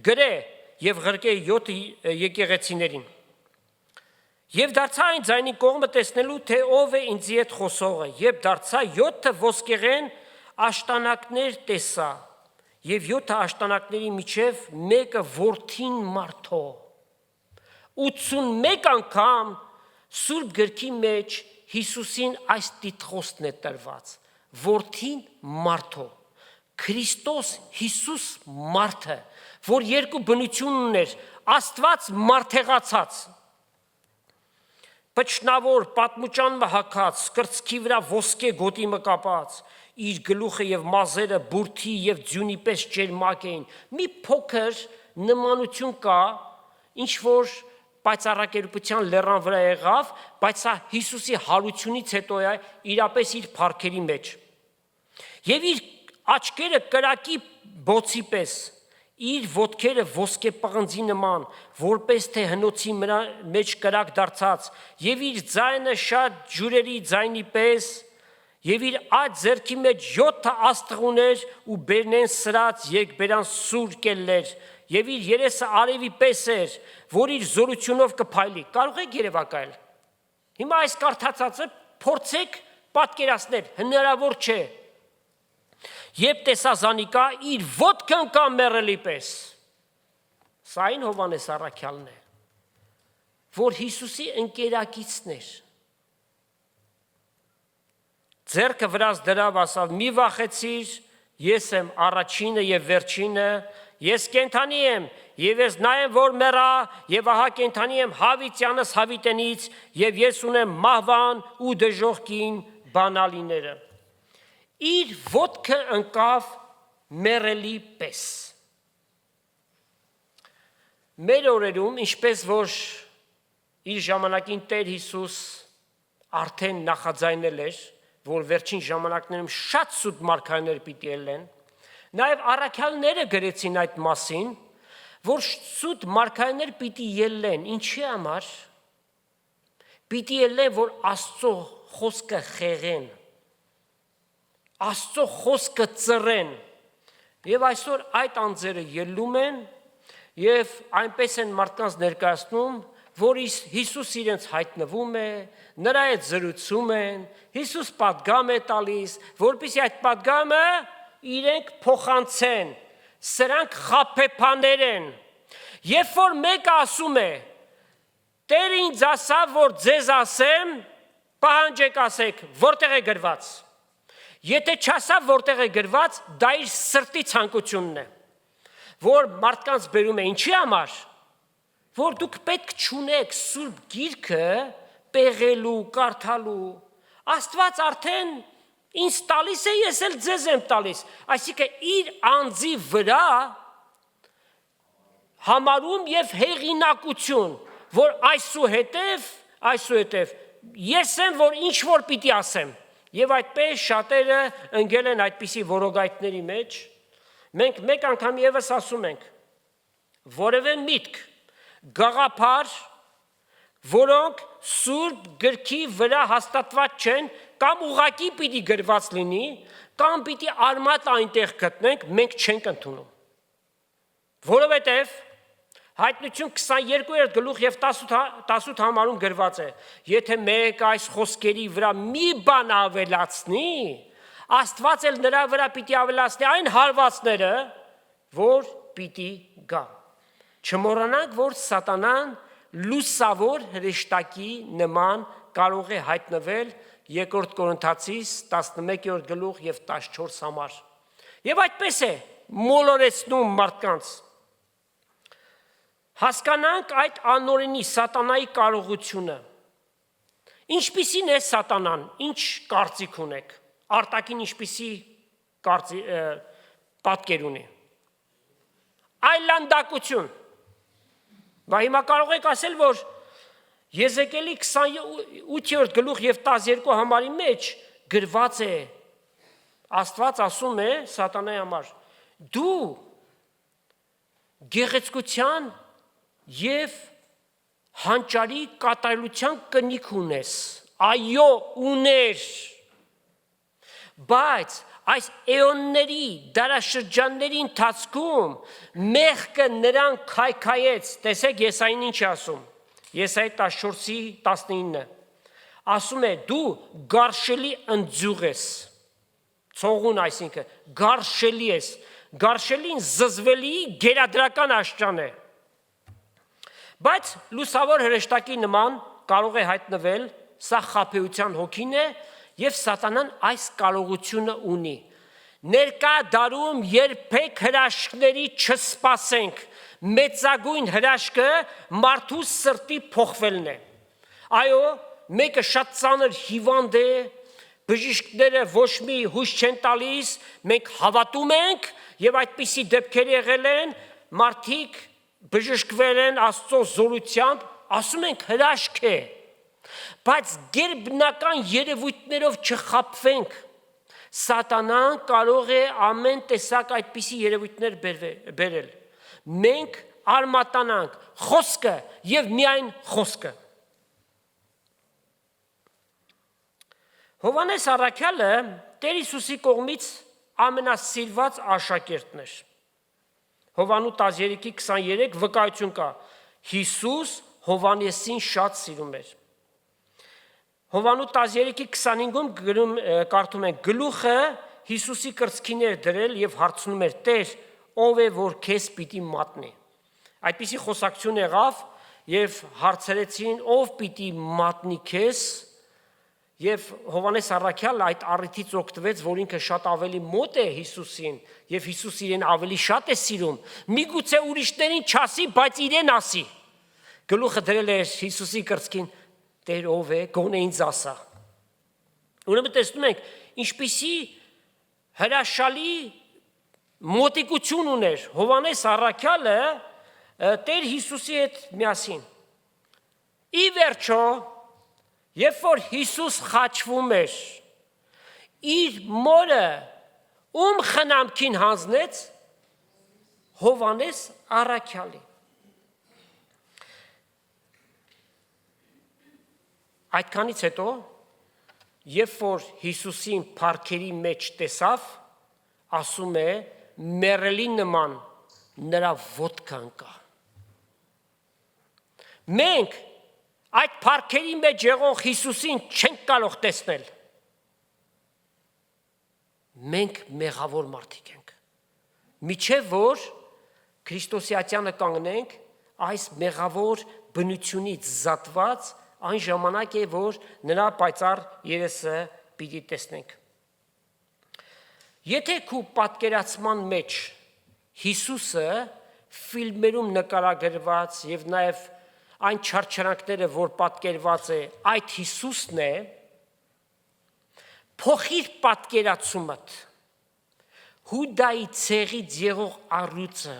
գրե եւ ղրկե 7 եկեղեցիներին։ Եվ դարձա այն ձայնի կողմը տեսնելու, թե ով է ինձի հետ խոսողը, եւ դարձա 7 ոսկեղեն աշտանակներ տեսա, եւ 7 աշտանակների միջև մեկը որդին մարդո։ 81 անգամ Սուրբ գրքի մեջ Հիսուսին այս տիտղոսն է տրված, որդին մարդո։ Քրիստոս Հիսուս մարդը, որ երկու բնություն ուներ, Աստված մարդեղացած, Պչնավոր պատմուճան մհակած, կրծքի վրա ոսկե գոտի մկապած, իր գլուխը եւ մազերը բուրդի եւ ձյունի պես ջերմակ էին։ Մի փոքր նմանություն կա, ինչ որ պայծառակերպության լեռան վրա եղավ, բայց սա Հիսուսի հարությունից հետո է իրապես իր փառքերի մեջ։ Եվ իր աչքերը կրակի բոցի պես, իր ոտքերը ոսկե պղնձի նման, որպես թե հնոցի մեջ կրակ դարձած, եւ իր ձայնը շատ ջուրերի ձայնի պես, եւ իր աջ ձեռքի մեջ 7 աստղ ուներ ու բերնեն սրած եկբերան սուր կելներ, եւ իր երեսը արևի պես էր, որ իր զորությունով կփայլի։ Կարող եք երևակայել։ Հիմա այս կարդացածը փորձեք պատկերացնել, հնարավոր չէ։ Երբ տեսա Զանիկա, իր ոտքը ընկավ մեռելի պես։ Սա այն Հովհաննես առաքյալն է, որ Հիսուսի ընկերակիցն էր։ Ձեռքը վրաս դրավ, ասավ. մի վախեցիր, ես եմ առաջինը եւ վերջինը, ես կենդանի եմ, եւ ես նա եմ, որ մեռա, եւ ահա կենդանի եմ հավիտյանս հավիտենից, եւ ես ունեմ մահվան ու դժոխքին բանալիները։ Իր ոտքը ընկավ մեռելի պես։ Մեր օրերում, ինչպես որ իր ժամանակին Տեր Հիսուս արդեն նախաձայնել էր, որ վերջին ժամանակներում շատ սուտ մարգարեներ պիտի ելեն, նաև առաքյալները գրեցին այդ մասին, որ սուտ մարգարեներ պիտի ելեն, ինչի համար, պիտի ելեն, որ Աստծո խոսքը խեղեն, Աստծո խոսքը ծռեն, եւ այսօր այդ անձերը ելում են եւ այնպես են մարդկանց ներկայացնում, որ Հիսուս իրենց հայտնվում է, նրա հետ զրուցում են, Հիսուս պատգամ է տալիս, որպեսզի այդ պատգամը իրենք փոխանցեն, սրանք խաբեբաներ են։ Երբ որ մեկը ասում է. Տերը ինձ ասավ, որ ձեզ ասեմ, պահանջեք ասեք, որտեղ է գրված։ Եթե չասավ, որտեղ է գրված, դա իր սրտի ցանկությունն է, որ մարդկանց բերում է ինչի համար, որ դուք պետք չունեք Սուրբ Գիրքը պեղելու, կարդալու։ Աստված արդեն ինձ տալիս է, ես էլ ձեզ եմ տալիս, այսինքն իր անձի վրա համարում եւ հեղինակություն, որ այսուհետև ես եմ, որ ինչ որ պիտի ասեմ։ Եվ այդպես շատերը ընկել են այդպիսի որոգայթների մեջ, մենք մեկ անգամ եւս ասում ենք, որևէ միտք, գաղափար, որոնք Սուրբ Գրքի վրա հաստատված չեն, կամ ուղղակի պիտի գրված լինի, կամ պիտի արմատ այնտեղ գտնենք, մենք չենք ընդունում։ Որովհետև Հայտնություն 22-րդ գլուխ եւ 18 համարում գրված է. Եթե մեկ այս խոսքերի վրա մի բան ավելացնի, Աստված էլ նրա վրա պիտի ավելացնի այն հարվածները, որ պիտի գա։ Չմոռանանք, որ Սատանան լուսավոր հրեշտակի նման կարող է հայտնվել 2 Կորինթացիս 11-րդ գլուխ եւ 14 համար։ Եվ այդպես է մոլորեցնում մարդկանց։ Հասկանանք այդ անօրինի Սատանայի կարողությունը։ Ինչպիսին է Սատանան, ինչ կարծիք ունեք, արտաքին ինչպիսի պատկեր ունի։ Այլանդակություն։ Բայց հիմա կարող եք ասել, որ Եզեկիելի 28-րդ գլուխ եւ 12 համարի մեջ գրված է, Աստված ասում է Սատանայի համար. դու գեղեցկության եւ հանճարի կատարելության կնիք ունես, այո, ուներ, բայց այս էոնների, դարաշրջանների ընթացքում մեղքը նրան քայքայեց, տեսեք Եսային ինչ ասում, Եսայի 14:19, ասում է դու գարշելի ընձյուղ ես, ցողուն այսինքն, գարշելի ես, գարշելին զզվելի գերադրական աշճան է, բայց լուսավոր հրեշտակի նման կարող է հայտնվել, սա խաբեության հոգին է եւ Սատանան այս կարողությունը ունի։ Ներկա դարում երբեք հրաշքների չսպասենք, մեծագույն հրաշքը մարդու սրտի փոխվելն է։ Այո, մեկը շատ ծանր հիվանդ է, բժիշկները ոչ մի հույս չեն տալիս, մենք հավատում ենք եւ այդպիսի դեպքեր եղել են, մարդիկ բժշկվել են Աստծո զորությամբ, ասում ենք հրաշք է, բայց գերբնական երևույթներով չխաբվենք, Սատանան կարող է ամեն տեսակ այդպիսի երևույթներ բերել, մենք արմատանանք խոսքը եւ միայն խոսքը։ Հովհաննես առաքյալը Տեր Հիսուսի կողմից ամենասիրված աշակերտն էր։ Հովանու 13:23 վկայություն կա. Հիսուս Հովհաննեսին շատ սիրում էր։ Հովանու 13:25-ում կարդում ենք. գլուխը Հիսուսի կրծքին էր դրել եւ հարցնում էր. Տեր, ով է որ քեզ պիտի մատնի։ Այդպիսի խոսակցություն եղավ եւ հարցրեցին, ով պիտի մատնի քեզ։ Եվ Հովհաննես առաքյալը այդ առիթից օգտվեց, որ ինքը շատ ավելի մոտ է Հիսուսին, եւ Հիսուս իրեն ավելի շատ է սիրում։ Միգուցե ուրիշներին չասի, բայց իրեն ասի։ Գլուխը դրել էր Հիսուսի կրծքին, Տեր ով է, գոնե ինձ ասա։ Ուրեմն տեսնում ենք, ինչպիսի հրաշալի մոտիկություն ուներ Հովհաննես առաքյալը Տեր Հիսուսի հետ միասին։ Ի վերջո, երբ որ Հիսուս խաչվում էր, իր մորը ում խնամքին հանձնեց, Հովհաննես առաքյալի։ Այդքանից հետո, երբ որ Հիսուսին փառքերի մեջ տեսավ, ասում է, մեռելի նման նրա ոտքը ընկա։ Մենք այդ փառքերի մեջ եղող Հիսուսին չենք կարող տեսնել։ Մենք մեղավոր մարդիկ ենք։ Միչև որ Քրիստոսի ատյանը կանգնենք, այս մեղավոր բնությունից զատված, այն ժամանակ է, որ նրա պայծառ երեսը պիտի տեսնենք։ Եթե քու պատկերացման մեջ Հիսուսը ֆիլմերում նկարագրված եւ նաեւ այն չարչարանքները, որ պատկերված է, այդ Հիսուսն է, փոխիր պատկերացումդ, Հուդայի ցեղից եղող առյուծը,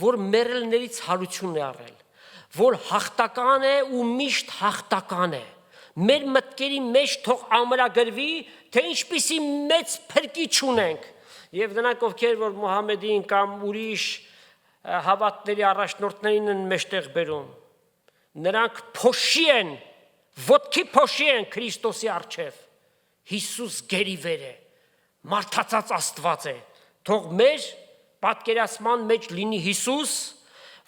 որ մեռելներից հարություն է առել, որ հաղթական է ու միշտ հաղթական է, մեր մտքերի մեջ թող ամրագրվի, թե ինչպիսի մեծ փրկիչ ունենք, եւ նրանք ովքեր որ Մուհամեդին կամ ուրիշ հավատների առաջնորդներին են մեջտեղ բերում, նրանք փոշի են, ոտքի փոշի են Քրիստոսի առջև, Հիսուս գերիվեր է, մարդացած Աստված է, թող մեր պատկերացման մեջ լինի Հիսուս,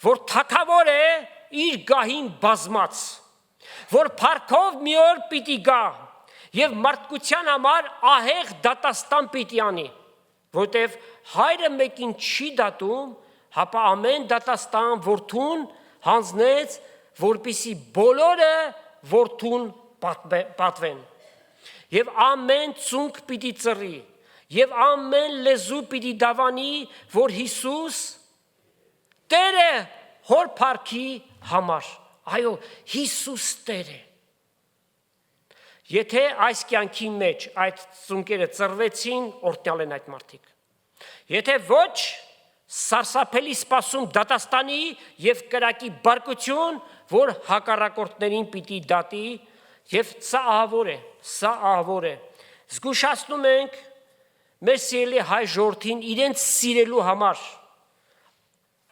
որ թագավոր է իր գահին բազմած, որ փառքով մի օր պիտի գա եւ մարդկության համար ահեղ դատաստան պիտի անի, որտեւ հայրը մեկին չի դատում, հապա ամեն դատաստան որդուն հանձնեց, որպիսի բոլորը որդուն պատվեն։ Եվ ամեն ծունկ պիտի ծռի, եւ ամեն լեզու պիտի դավանի, որ Հիսուս Տեր է հոր փառքի համար։ Այո, Հիսուս Տեր է։ Եթե այս կյանքի մեջ այդ ծունկերը ծռվեցին, օրհնյալ են այդ մարդիկ։ Եթե ոչ, սարսափելի սպասում դատաստանի եւ կրակի բարկություն, որ հակառակորդներին պիտի դատի, եւ սա ահավոր է։ Զգուշացնում ենք մեր սիրելի հայ ժողովրդին իրենց սիրելու համար։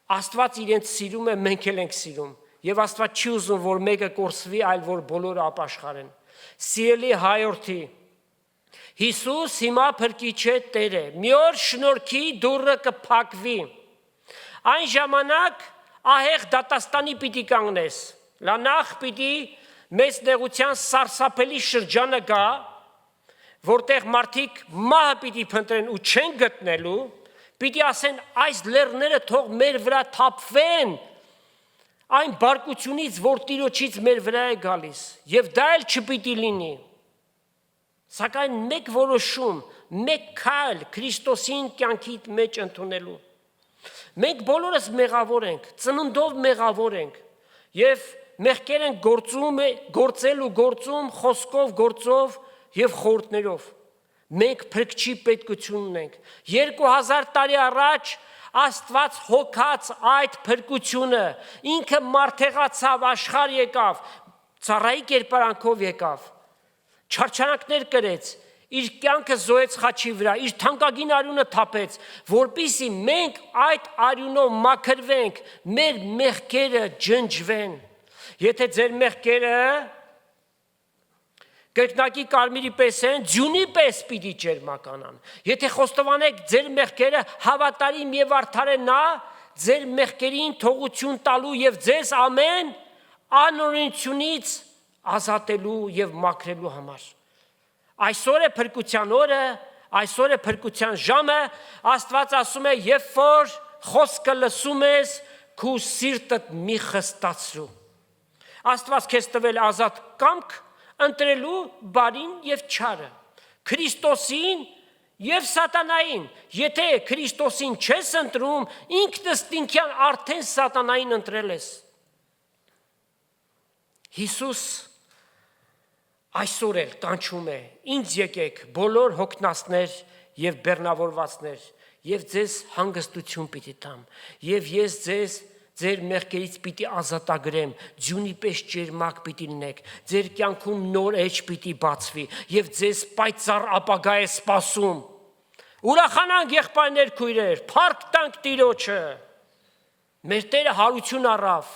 Աստված իրենց սիրում է, մենք էլ ենք սիրում, եւ Աստված չի ուզում, որ մեկը կորսվի, այլ որ բոլորը ապաշխարեն։ Սիրելի հայրենի, Հիսուս հիմա փրկիչ է, Տեր է։ Մի օր շնորհքի դուռը կփակվի։ Այն ժամանակ ահեղ դատաստանի պիտի կանգնես։ Լանախ պիտի մեծ նեղության սարսափելի շրջանը գա, որտեղ մարդիկ մահը պիտի փնտրեն ու չեն գտնելու, պիտի ասեն այս լեռները թող մեր վրա թափվեն, այն բարկությունից, որ Տիրոջից մեր վրա է գալիս, եւ դա էլ չպիտի լինի։ Սակայն մեկ որոշում, մեկ քայլ Քրիստոսին կյանքիդ մեջ ընդունելու։ Մենք բոլորս մեղավոր ենք, ծնունդով մեղավոր ենք եւ մեղքեր ենք գործում, խոսքով, գործով եւ խորհուրդներով։ Մենք փրկչի պետքություն ունենք։ 2000 տարի առաջ Աստված հոգաց այդ փրկությունը, ինքը մարդեղացավ, աշխարհ եկավ, ծառայի կերպարանքով եկավ, չարչարանքներ կրեց, իր կյանքը զոհեց խաչի վրա, իր թանկագին արյունը թափեց, որպեսզի մենք այդ արյունով մաքրվենք, մեր մեղքերը ջնջվեն։ Եթե ձեր մեղքերը կրկնակի կարմիրի պես են, ձյունի պես պիտի ջերմականան։ Եթե խոստովանեք ձեր մեղքերը, հավատարիմ եւ արդար է նա, ձեր մեղքերին թողություն տալու եւ ձեզ ամեն անօրենությունից ազատելու եւ մաքրելու համար։ Այսօր է փրկության օրը, այսօր է փրկության ժամը, Աստված ասում է, երբ որ խոսքը լսում ես, քո սիրտդ մի խստացրու։ Աստված քեզ տվել ազատ կամք ընտրելու բարին եւ չարը, Քրիստոսին եւ սատանային։ Եթե Քրիստոսին չես ընտրում, ինքնըստինքյան արդեն սատանային ընտրել ես։ Հիսուս այսօր էլ կանչում է. ինձ եկեք բոլոր հոգնածներ եւ բեռնավորվածներ, եւ ձեզ հանգստություն պիտի տամ, եւ ես ձեզ ձեր մեղքերից պիտի ազատագրեմ, ձյունի պես ջերմակ պիտի լինեք, ձեր կյանքում նոր էջ պիտի բացվի եւ ձեզ պայծառ ապագա է սպասում։ Ուրախանանք եղբայրներ, քույրեր, փառք տանք Տիրոջը։ Մեր Տերը հարություն առավ,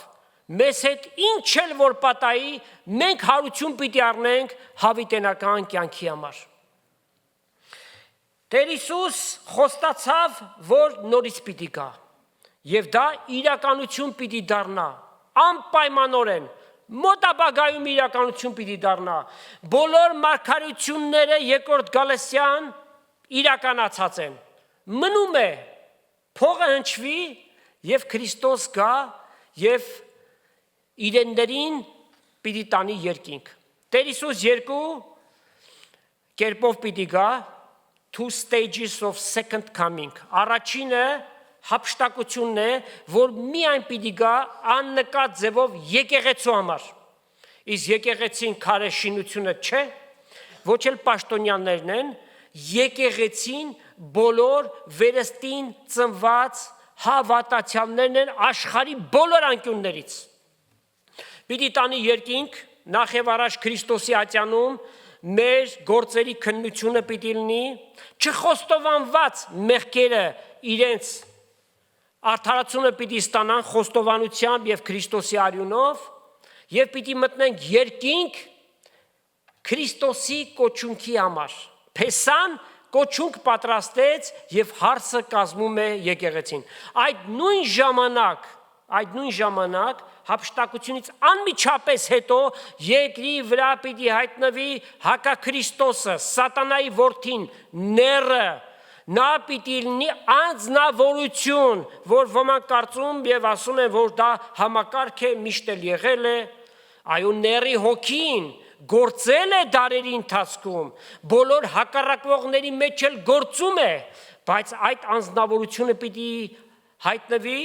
մեզ հետ ինչ էլ որ պատահի, մենք հարություն պիտի առնենք հավիտենական կյանքի համար։ Տեր Հիսուս խոստացավ, որ նորից պիտի գա։ Եվ դա իրականություն պիտի դառնա, անպայմանորեն, մոտ ապագայում իրականություն պիտի դառնա։ Բոլոր մարգարեությունները երկրորդ Գալատյան իրականացած են։ Մնում է փողը հնչվի եւ Քրիստոս գա եւ իրեններին պիտի տանի երկինք։ Տեր Հիսուս երկու կերպով պիտի գա, two stages of second coming։ Առաջինը հափշտակությունն է, որ միայն պիտի գա աննկատ ձևով եկեղեցու համար։ Իսկ եկեղեցին քարե շինությունը չէ, ոչ էլ պաշտոնյաներն են, եկեղեցին բոլոր վերստին ծնված հավատացյալներն են աշխարհի բոլոր անկյուններից։ Պիտի տանի երկինք, նախ եւ առաջ Քրիստոսի ատյանում մեր գործերի քննությունը պիտի լինի, չխոստովանված մեղքերը իրենց արդարացումը պիտի ստանան խոստովանությամբ եւ Քրիստոսի արյունով եւ պիտի մտնենք երկինք Քրիստոսի կոչունքի համար։ Փեսան կոչունք պատրաստեց եւ հարցը կազմում է եկեղեցին։ Այդ նույն ժամանակ հափշտակությունից անմիջապես հետո երկրի վրա պիտի հայտնվի հակաքրիստոսը, սատանայի որդին, նեռը, նա պիտի լինի անձնավորություն, որ ոմանք կարծում եւ ասում են, որ դա համակարգ է, միշտ էլ եղել է, այո նեռի հոգին գործել է դարերի ընթացքում, բոլոր հակառակվողների մեջ էլ գործում է, բայց այդ անձնավորությունը պիտի հայտնվի,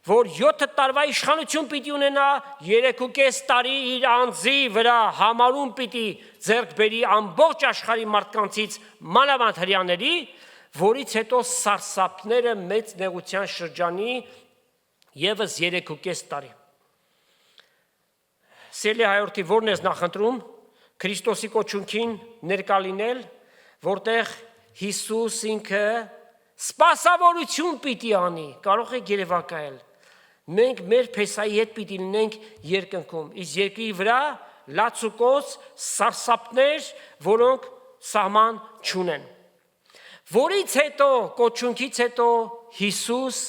որ 7 տարվա իշխանություն պիտի ունենա, 3.5 տարի իր անձի վրա համարում պիտի ձեռք բերի ամբողջ աշխարհի մարդկանցից մանավանդ հրեաների, որից հետո սարսափները մեծ նեղության շրջանի եւս 3.5 տարի։ Սելի հայորդի, որն ես նախընտրում, Քրիստոսի կոչունքին ներկա լինել, որտեղ Հիսուս ինքը սպասավորություն պիտի անի, կարող է երևակայել։ Մենք մեր փեսայի հետ պիտի լինենք երկնքում, իսկ երկրի վրա լացուկոց սարսափներ, որոնք սահման չունեն։ Որից հետո, կոչունքից հետո Հիսուս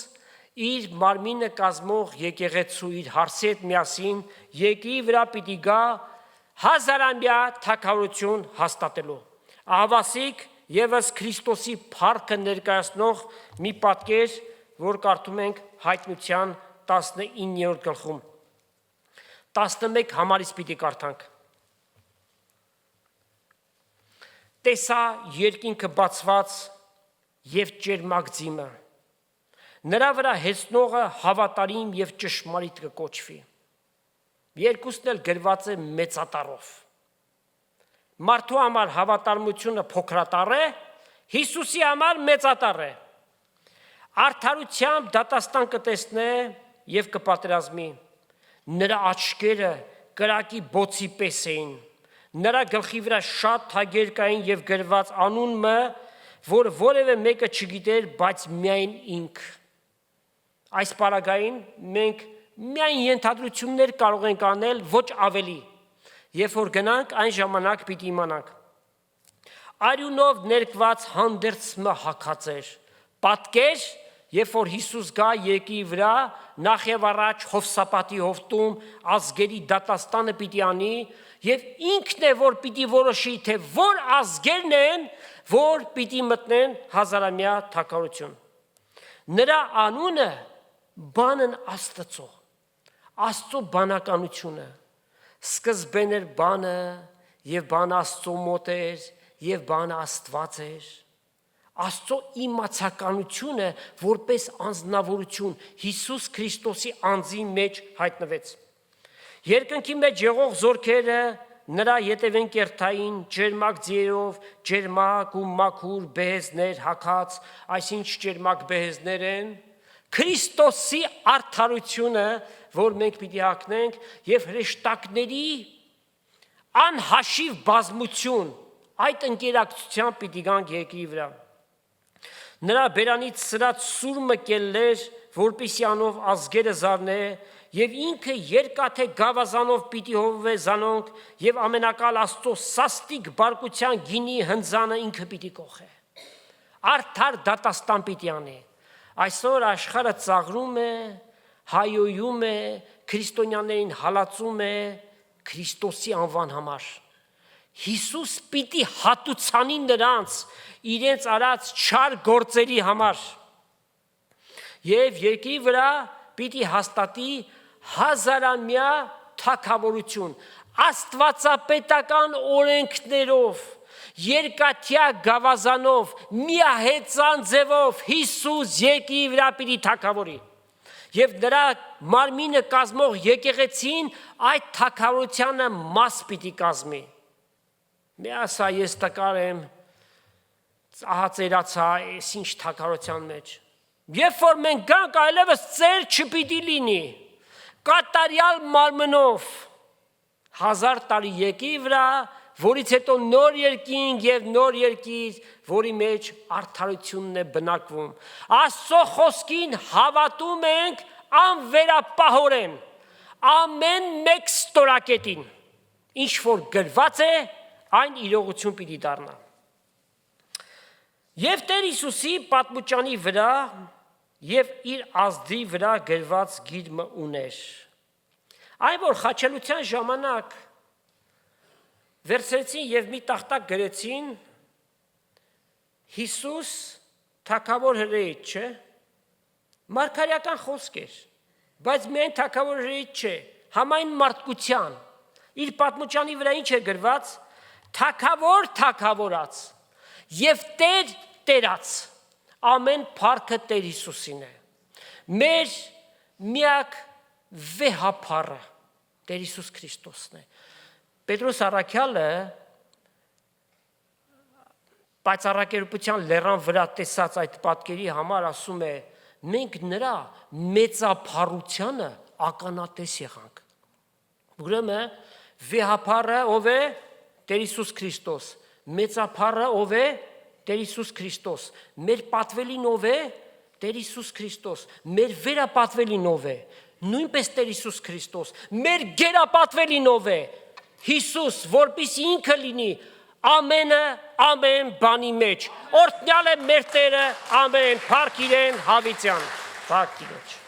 իր մարմինը կազմող եկեղեցու իր հարսի հետ միասին երկրի վրա պիտի գա հազարամյա թագավորություն հաստատելու։ Ահավասիկ եւս Քրիստոսի փառքը ներկայացնող մի պատկեր, որ կարդում ենք Հայտնության 19-րդ գլխում։ 11 համարից պիտի կարդանք։ տեսա երկինքը բացված եւ ճերմակ ձիմը։ Նրա վրա հեսնողը հավատարիմ եւ ճշմարիտ կկոչվի։ Երկուսն էլ գրված է մեծատառով։ Մարդու համար հավատարմությունը փոքրատառ է, Հիսուսի համար մեծատառ է։ Արդարությամբ դատաստան կտեսնե եւ կպատրազմի։ Նրա աչքերը կրակի բոցի պես էին։ Նրա գլխի վրա շատ թագեր կային եւ գրված անունը, որ որևէ մեկը չգիտեր, բայց միայն ինք։ Այս պարագային մենք միայն ենթադրություններ կարող ենք անել, ոչ ավելի։ Երբ որ գնանք, այն ժամանակ պիտի իմանանք։ Արյունով ներկված հանդերձը հագած էր։ Պատկեր, երբ որ Հիսուս գա երկրի վրա, նախ եւ առաջ Հովսապատի հովտում ազգերի դատաստանը պիտի անի, եւ ինքն է, որ պիտի որոշի, թե որ ազգերն են, որ պիտի մտնեն հազարամյա թագավորություն։ Նրա անունը բանն Աստծո, Աստծո բանականությունը, սկզբեն էր բանը, եւ բանը Աստծո մոտ էր, եւ բանը Աստված էր։ Աստծո իմացականությունը որպես անձնավորություն Հիսուս Քրիստոսի անձի մեջ հայտնվեց։ Երկնքի մեջ եղող զորքերը նրա ետևեն կերտային ջերմակ ձիերով, ջերմակ ու մաքուր բեհեզներ հագած, այսինչ ջերմակ բեհեզներ են, Քրիստոսի արդարությունը, որ մենք պիտի հագնենք, եւ հրեշտակների անհաշիվ բազմություն, այդ ընկերակցությամբ պիտի գանք երկրի վրա։ Նրա բերանից սրած սուրմը կելներ, որպիսի անով ազգերը զարնե, եւ ինքը երկաթե գավազանով պիտի հովվե զանոնք, եւ ամենակալ Աստծո սաստիկ բարկության գինի հնձանը ինքը պիտի կողե։ Արդար դատաստան պիտի անի։ Այսօր աշխարհը ծաղրում է, հայոյում է, քրիստոնյաներին հալածում է Քրիստոսի անվան համար։ Հիսուս պիտի հատուցանի նրանց իրենց արած չար գործերի համար եւ երկրի վրա պիտի հաստատի հազարամյա թագավորություն աստվածապետական օրենքներով երկաթյա գավազանով միահեծան ձևով Հիսուս երկրի վրա պիտի թագավորի եւ նրա մարմինը կազմող եկեղեցին այդ թագավորությանը մաս պիտի կազմի։ Միասա ես տկար եմ, ահացերացա, ես ինչ թագավորության մեջ։ Երբ որ մենք գանք, այլևս ծեր չպիտի լինի, կատարյալ մարմնով, 1000 տարի եկի վրա, որից հետո նոր երկինք եւ նոր երկիր, որի մեջ արդարությունն է բնակվում։ Աստծո խոսքին հավատում ենք անվերապահորեն, ամեն մեկ ստորակետին, ինչ որ գրված է, այն իրողություն պիտի դառնա։ Եվ Տեր Հիսուսի պատմուճանի վրա եւ իր ազդի վրա գրված գիրը ուներ։ Այն որ խաչելության ժամանակ վերցրեցին եւ մի տախտակ գրեցին Հիսուս թագավոր հրեից չէ, մարգարեական խոսք էր, բայց միայն թագավոր հրեից չէ, համայն մարդկության։ Իր պատմուճանի վրա ինչ է գրված, թագավոր թագավորած եւ Տեր տերած, ամեն փառքը Տեր Հիսուսին է։ Մեր միակ վեհապառը Տեր Հիսուս Քրիստոսն է։ Պետրոս առաքյալը պայծառակերպության լեռան վրա տեսած այդ պատկերի համար ասում է. մենք նրա մեծափառությանը ականատես եղանք։ Ուրեմն վեհապառը ով է? Տեր Հիսուս Քրիստոս, մեծափառը ով է? Տեր Հիսուս Քրիստոս, մեր պատվելին ով է? Տեր Հիսուս Քրիստոս, մեր վերապատվելին ով է? Նույնպես Տեր Հիսուս Քրիստոս, մեր գերապատվելին ով է? Հիսուս, որպեսզի ինքը լինի ամենը ամեն բանի մեջ։ Օրհնյալ է մեր Տերը, ամեն, փառք իրեն հավիտյան, փառք Տիրոջ։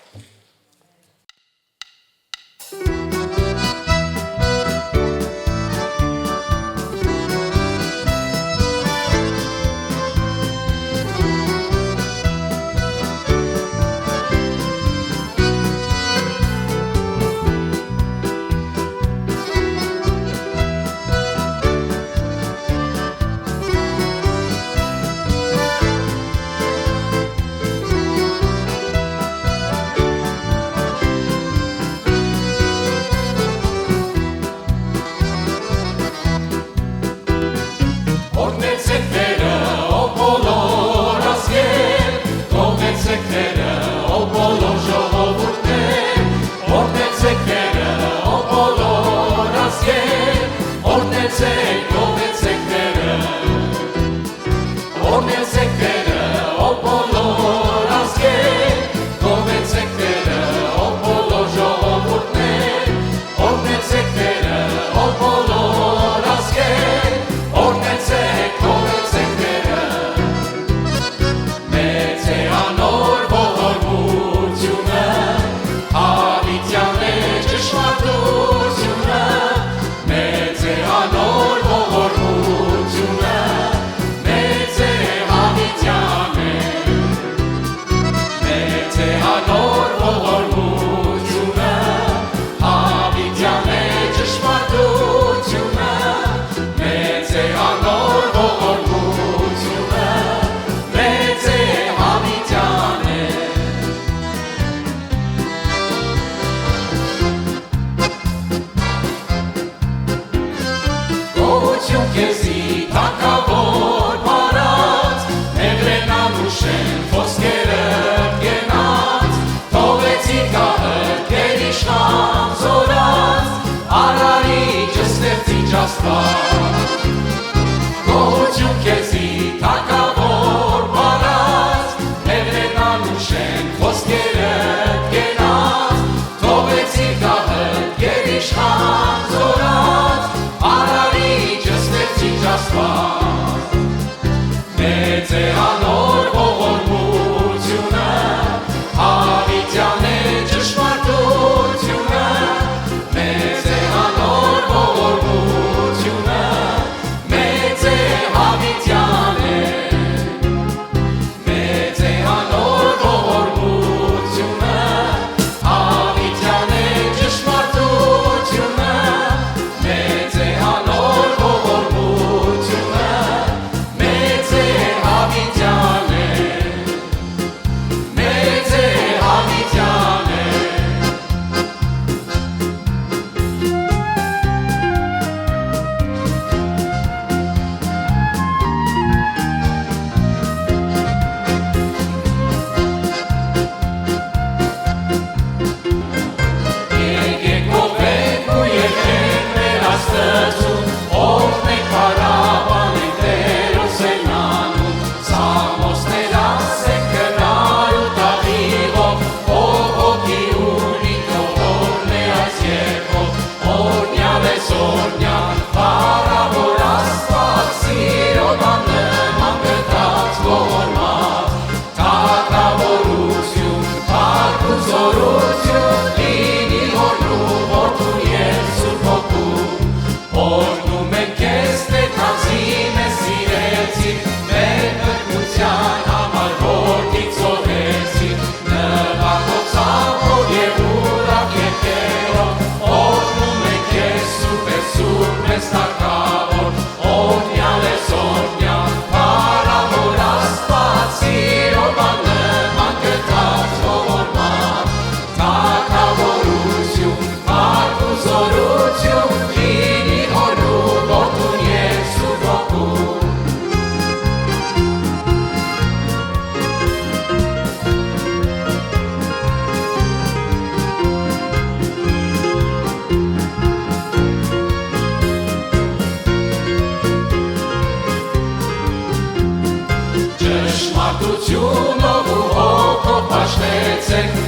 Ճշմարտությունով ու հոգով պաշտեցեք